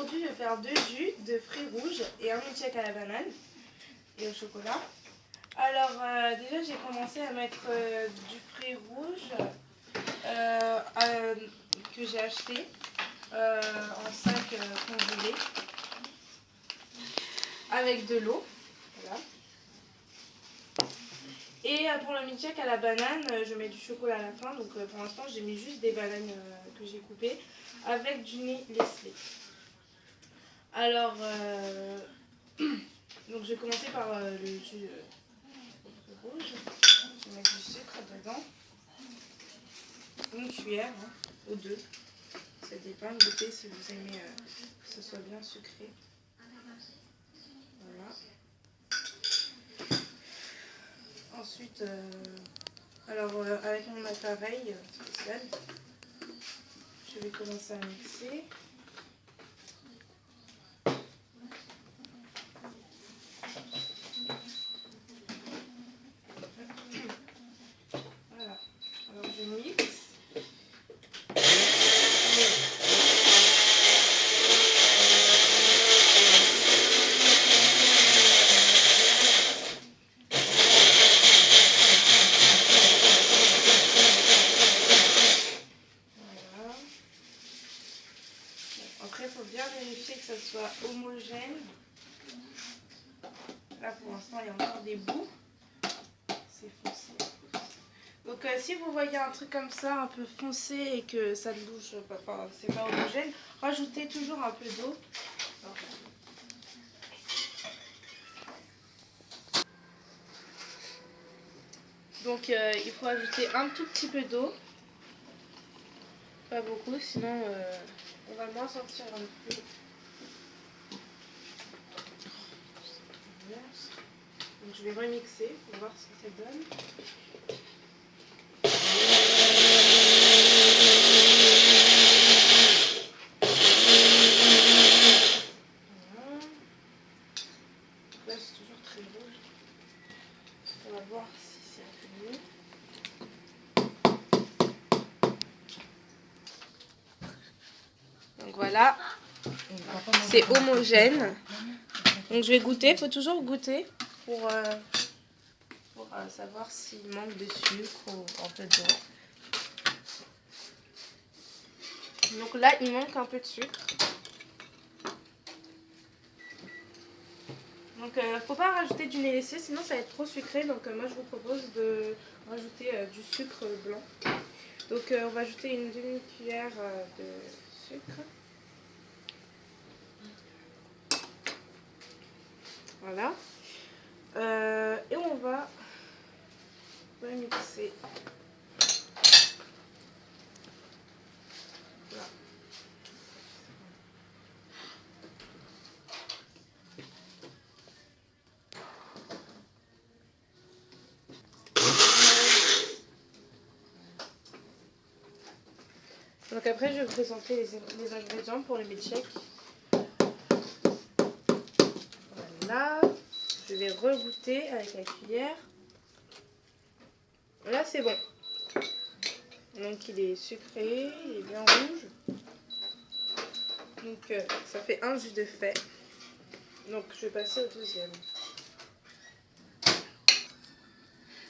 aujourd'hui, je vais faire 2 jus de fruits rouges et un milkshake à la banane et au chocolat. Alors, déjà, j'ai commencé à mettre du fruit rouge que j'ai acheté en 5 congelés avec de l'eau. Voilà. Et pour le milkshake à la banane, je mets du chocolat à la fin. Donc, pour l'instant, j'ai mis juste des bananes que j'ai coupées avec du Nestlé. Alors, donc je vais commencer par le jus rouge. Je vais mettre du sucre dedans. Une cuillère, hein, ou 2. Ça dépend, goûtez si vous aimez que ce soit bien sucré. Voilà. Ensuite, avec mon appareil spécial, je vais commencer à mixer. Voilà. Alors je mixe. Après, il faut bien vérifier que ça soit homogène. Là, pour l'instant, il y a encore des bouts. C'est foncé. Donc, si vous voyez un truc comme ça, un peu foncé et que ça ne bouge pas, enfin, c'est pas homogène, rajoutez toujours un peu d'eau. Donc, il faut ajouter un tout petit peu d'eau. Pas beaucoup, sinon on va moins sentir le fruit. Donc je vais remixer pour voir ce que ça donne. Voilà. Là c'est toujours très rouge. On va voir si c'est un peu mieux. Donc voilà, c'est homogène. Donc je vais goûter, il faut toujours goûter pour savoir s'il manque de sucre ou un peu d'eau. Donc là, il manque un peu de sucre. Donc faut pas rajouter du lait laissé, sinon ça va être trop sucré. Donc moi je vous propose de rajouter du sucre blanc. Donc on va ajouter une demi-cuillère de sucre. Voilà. Et on va remixer. Voilà. Donc après je vais vous présenter les ingrédients pour le milkshake. Voilà. Je vais regoûter avec la cuillère. Là c'est bon. Donc il est sucré, il est bien rouge. Donc ça fait un jus de fait. Donc je vais passer au deuxième.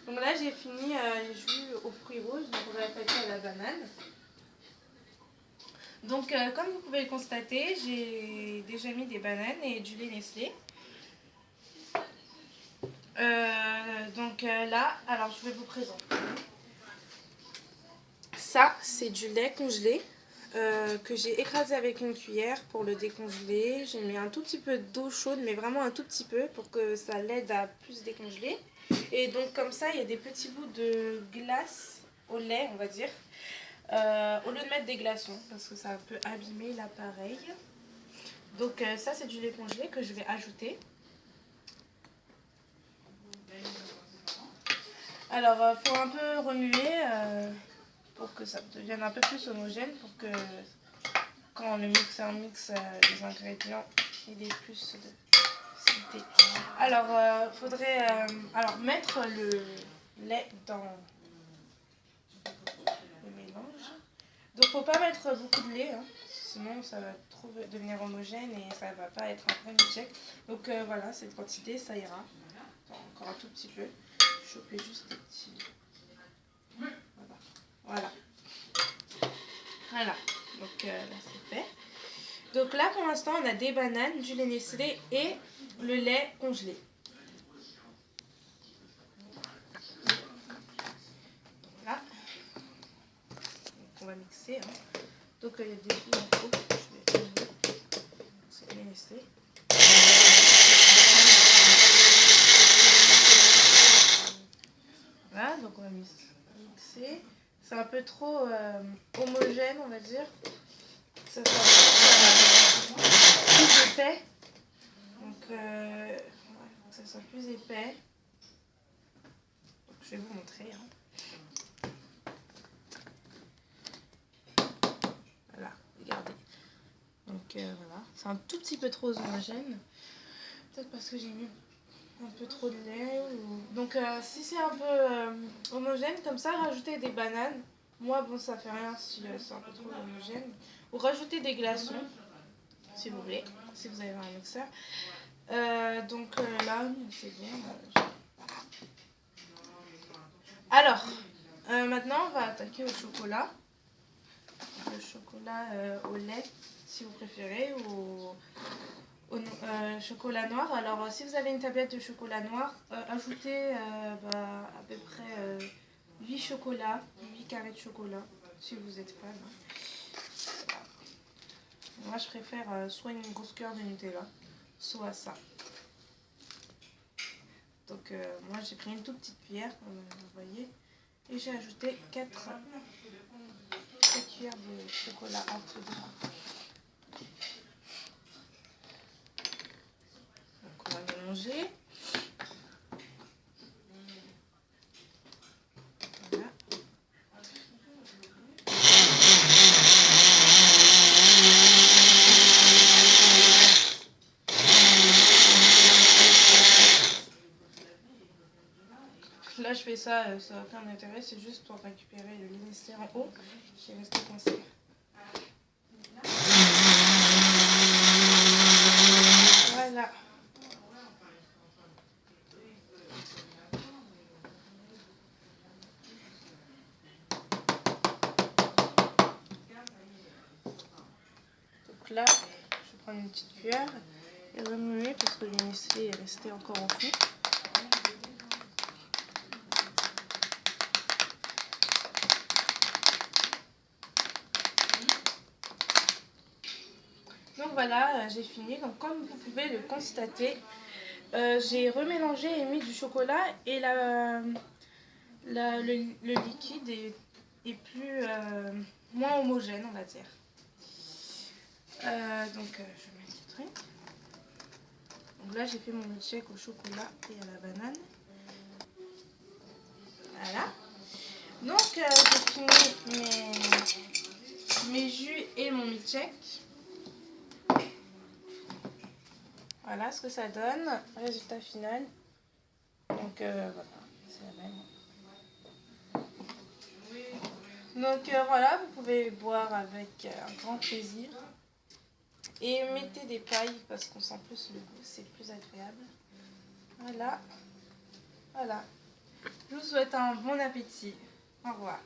Donc là j'ai fini les jus aux fruits rouges, donc on va attaquer à la banane. Donc comme vous pouvez le constater, j'ai déjà mis des bananes et du lait Nestlé. Là, alors je vais vous présenter. Ça c'est du lait congelé que j'ai écrasé avec une cuillère pour le décongeler. J'ai mis un tout petit peu d'eau chaude, mais vraiment un tout petit peu pour que ça l'aide à plus décongeler. Et donc comme ça, il y a des petits bouts de glace au lait, on va dire. Au lieu de mettre des glaçons, parce que ça peut abîmer l'appareil. Donc ça c'est du lait congelé que je vais ajouter. Alors faut un peu remuer pour que ça devienne un peu plus homogène, pour que quand on mixe les ingrédients, il y ait plus de facilité. Alors faudrait mettre le lait dans le mélange. Donc faut pas mettre beaucoup de lait, hein. sinon ça va trop devenir homogène et ça va pas être un vrai milkshake. Donc voilà, cette quantité ça ira. Encore un tout petit peu. Choper juste des petits. Voilà. Voilà. Donc là c'est fait. Donc là pour l'instant on a des bananes, du lait Nestlé et le lait congelé. Voilà. Donc on va mixer. Hein. Donc il y a des filles en trop. C'est le lait Nestlé. Voilà, donc on va mixer. C'est un peu trop homogène, on va dire. Ça soit plus épais. Donc, ça soit plus épais. Donc, je vais vous montrer. Hein. Voilà, regardez. Donc, voilà. C'est un tout petit peu trop homogène. Peut-être parce que j'ai mis un peu trop de lait. Ou... Donc, si c'est un peu homogène, comme ça, rajoutez des bananes. Moi, bon, ça fait rien si c'est un peu trop homogène. Ou rajoutez des glaçons, si vous voulez, si vous avez un mixeur. Donc là, c'est bien. Alors, maintenant, on va attaquer au chocolat. Le chocolat au lait, si vous préférez, ou au chocolat noir. Alors, si vous avez une tablette de chocolat noir, ajoutez à peu près 8 chocolats, 8 carrés de chocolat, si vous êtes fan. Moi, je préfère soit une grosse cuillère de Nutella, soit ça. Donc, moi, j'ai pris une toute petite cuillère, comme vous voyez, et j'ai ajouté 4 cuillères de chocolat en dessous dedans. Donc, on va mélanger. Voilà. Là, je fais ça, ça n'a aucun intérêt, c'est juste pour récupérer le lait Nestlé en haut qui est resté coincé. Voilà. Donc là, je vais prendre une petite cuillère et remuer parce que le lait Nestlé est resté encore en fond. Donc voilà, j'ai fini. Donc comme vous pouvez le constater, j'ai remélangé et mis du chocolat et le liquide est plus moins homogène, on va dire. Donc je vais mettre le truc. Donc là j'ai fait mon milkshake au chocolat et à la banane. Voilà. Donc j'ai fini mes jus et mon milkshake. Voilà ce que ça donne, résultat final. Donc voilà, c'est la même. Donc voilà, vous pouvez boire avec un grand plaisir. Et mettez des pailles parce qu'on sent plus le goût, c'est plus agréable. Voilà. Voilà. Je vous souhaite un bon appétit. Au revoir.